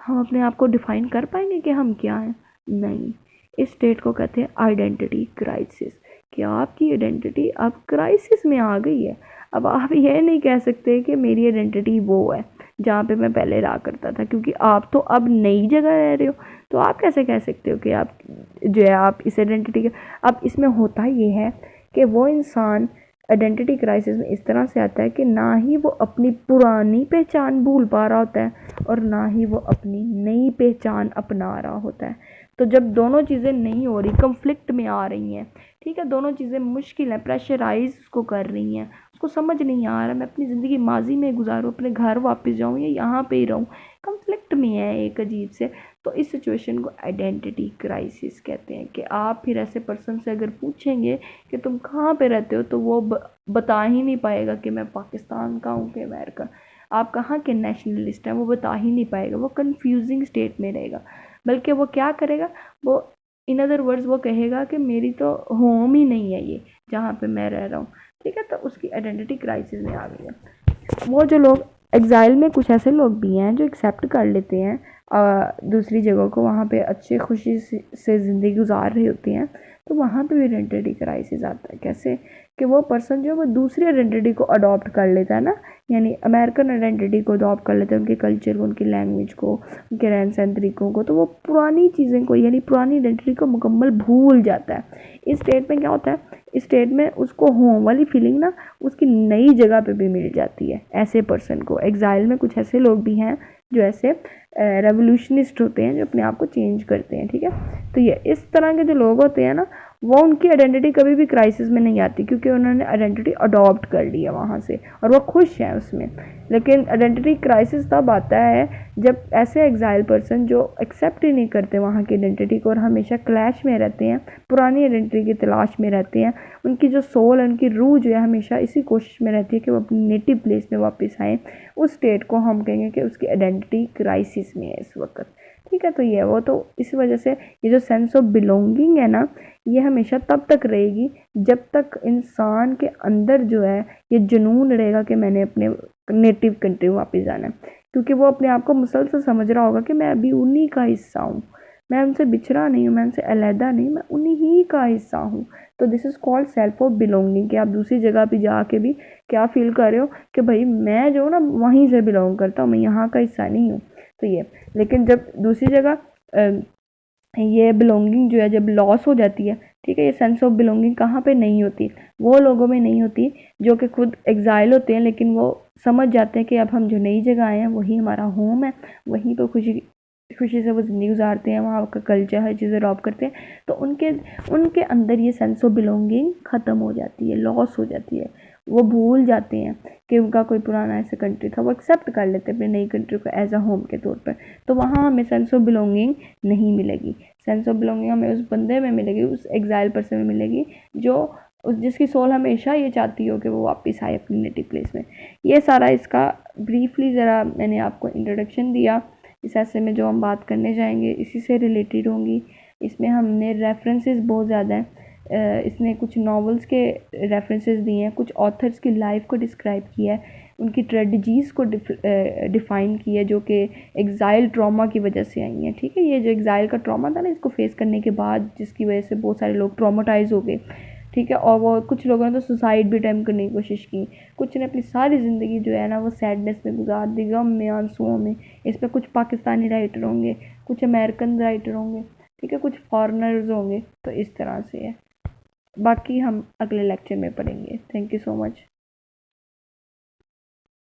हम अपने आप को डिफ़ाइन कर पाएंगे कि हम क्या हैं? नहीं। इस स्टेट को कहते हैं आइडेंटिटी क्राइसिस, कि आपकी आइडेंटिटी अब क्राइसिस में आ गई है। अब आप ये नहीं कह सकते कि मेरी आइडेंटिटी वो है जहाँ पे मैं पहले रहा करता था, क्योंकि आप तो अब नई जगह रह रहे हो। तो आप कैसे कह सकते हो कि आप जो है आप इस आइडेंटिटी के, अब इसमें होता ये है कि वो इंसान आइडेंटिटी क्राइसिस में इस तरह से आता है कि ना ही वो अपनी पुरानी पहचान भूल पा रहा होता है, और ना ही वो अपनी नई पहचान अपना रहा होता है। तो जब दोनों चीज़ें नहीं हो रही, कन्फ्लिक्ट में आ रही हैं, ठीक है, दोनों चीज़ें मुश्किल हैं, प्रेशराइज उसको कर रही हैं, उसको समझ नहीं आ रहा मैं अपनी ज़िंदगी माजी में गुजारूँ, अपने घर वापस जाऊँ या यहाँ पे ही रहूँ, कन्फ्लिक्ट में है एक अजीब से। तो इस सिचुएशन को आइडेंटिटी क्राइसिस कहते हैं। कि आप फिर ऐसे पर्सन से अगर पूछेंगे कि तुम कहाँ पे रहते हो, तो वो बता ही नहीं पाएगा कि मैं पाकिस्तान का हूँ कि अमेरिका, आप कहाँ के नेशनलिस्ट हैं, वो बता ही नहीं पाएगा, वो कंफ्यूजिंग स्टेट में रहेगा। बल्कि वो क्या करेगा, वो इन अदर वर्ड्स वो कहेगा कि मेरी तो होम ही नहीं है ये जहाँ पे मैं रह रहा हूँ, ठीक है। तो उसकी आइडेंटिटी क्राइसिस में आ गई है। वो जो लोग एग्ज़ाइल में, कुछ ऐसे लोग भी हैं जो एक्सेप्ट कर लेते हैं दूसरी जगहों को, वहाँ पे अच्छे खुशी से ज़िंदगी गुजार रही होती हैं, तो वहाँ पे भी आइडेंटिटी क्राइसिस आता है। कैसे कि वो पर्सन जो है वो दूसरी आइडेंटिटी को अडॉप्ट कर लेता है ना, यानी अमेरिकन आइडेंटिटी को अडॉप्ट कर लेते हैं, उनके कल्चर को, उनकी लैंग्वेज को, उनके रहन सहन तरीक़ों को, तो वो पुरानी चीज़ें को, यानी पुरानी आइडेंटिटी को मुकम्मल भूल जाता है। इस स्टेट में क्या होता है, इस स्टेट में उसको होम वाली फीलिंग ना उसकी नई जगह पे भी मिल जाती है ऐसे पर्सन को। एग्ज़ाइल में कुछ ऐसे लोग भी हैं जो ऐसे रेवोल्यूशनिस्ट होते हैं, जो अपने आप को चेंज करते हैं, ठीक है। तो ये इस तरह के जो लोग होते हैं ना, वो उनकी आइडेंटिटी कभी भी क्राइसिस में नहीं आती, क्योंकि उन्होंने आइडेंटिटी अडॉप्ट कर ली है वहाँ से, और वो खुश हैं उसमें। लेकिन आइडेंटिटी क्राइसिस तब आता है जब ऐसे एग्ज़ाइल पर्सन जो एक्सेप्ट ही नहीं करते वहाँ की आइडेंटिटी को, और हमेशा क्लैश में रहते हैं, पुरानी आइडेंटिटी की तलाश में रहते हैं। उनकी जो सोल है, उनकी रूह जो है, हमेशा इसी कोशिश में रहती है कि वो अपनी नेटिव प्लेस में वापस आएँ। उस स्टेट को हम कहेंगे कि उसकी आइडेंटिटी क्राइसिस में है इस वक्त, ठीक है। तो ये वो, तो इस वजह से ये जो सेंस ऑफ बिलोंगिंग है ना, ये हमेशा तब तक रहेगी जब तक इंसान के अंदर जो है ये जुनून रहेगा कि मैंने अपने नेटिव कंट्री में वापस जाना है, क्योंकि वो अपने आप को मुसलसल समझ रहा होगा कि मैं अभी उन्हीं का हिस्सा हूँ, मैं उनसे बिछड़ा नहीं हूँ, मैं उनसे अलहदा नहीं, मैं उन्हीं ही का हिस्सा हूँ। तो this is called self of belonging, कि आप दूसरी जगह पे जाके भी क्या फील कर रहे हो कि भाई मैं जो ना वहीं से बिलोंग करता हूँ, मैं यहाँ का हिस्सा नहीं हूँ। तो ये, लेकिन जब दूसरी जगह ये बिलोंगिंग जो है जब लॉस हो जाती है, ठीक है, ये सेंस ऑफ बिलोंगिंग कहाँ पे नहीं होती, वो लोगों में नहीं होती जो कि खुद एग्ज़ाइल होते हैं, लेकिन वो समझ जाते हैं कि अब हम जो नई जगह आए हैं वही हमारा होम है, वहीं पर खुशी खुशी से वो ज़िंदगी गुजारते हैं, वहाँ का कल्चर हर चीज़ अडॉप्ट करते हैं। तो उनके अंदर ये सेंस ऑफ बिलोंगिंग ख़त्म हो जाती है, लॉस हो जाती है। वो भूल जाते हैं कि उनका कोई पुराना ऐसा कंट्री था, वो एक्सेप्ट कर लेते हैं अपनी नई कंट्री को एज अ होम के तौर पर। तो वहाँ हमें सेंस ऑफ बिलोंगिंग नहीं मिलेगी। सेंस ऑफ बिलोंगिंग हमें उस बंदे में मिलेगी, उस एग्ज़ाइल पर्सन में मिलेगी जो जिसकी सोल हमेशा ये चाहती हो कि वो वापस आए अपनी नेटिव प्लेस में। ये सारा इसका ब्रीफली ज़रा मैंने आपको इंट्रोडक्शन दिया। इस ऐसे में जो हम बात करने जाएंगे इसी से रिलेटेड होंगी। इसमें हमने रेफरेंसेस बहुत ज़्यादा हैं, इसने कुछ नॉवेल्स के रेफरेंसेस दिए हैं, कुछ ऑथर्स की लाइफ को डिस्क्राइब किया है, उनकी ट्रेडिजीज़ को डिफ़ाइन किया जो कि एग्ज़ाइल ट्रॉमा की वजह से आई हैं। ठीक है, ये जो एग्ज़ाइल का ट्रॉमा था ना, इसको फेस करने के बाद जिसकी वजह से बहुत सारे लोग ट्रॉमाटाइज़ हो गए। ठीक है, और वो कुछ लोगों ने तो सुसाइड भी अटेम्प्ट करने की कोशिश की, कुछ ने अपनी सारी ज़िंदगी जो है ना वो सैडनेस में गुजार दी, गम में, आंसुओं में। इस पर कुछ पाकिस्तानी राइटर होंगे, कुछ अमेरिकन राइटर होंगे, ठीक है, कुछ फॉरेनर्स होंगे। तो इस तरह से है, बाकी हम अगले लेक्चर में पढ़ेंगे। Thank you so much.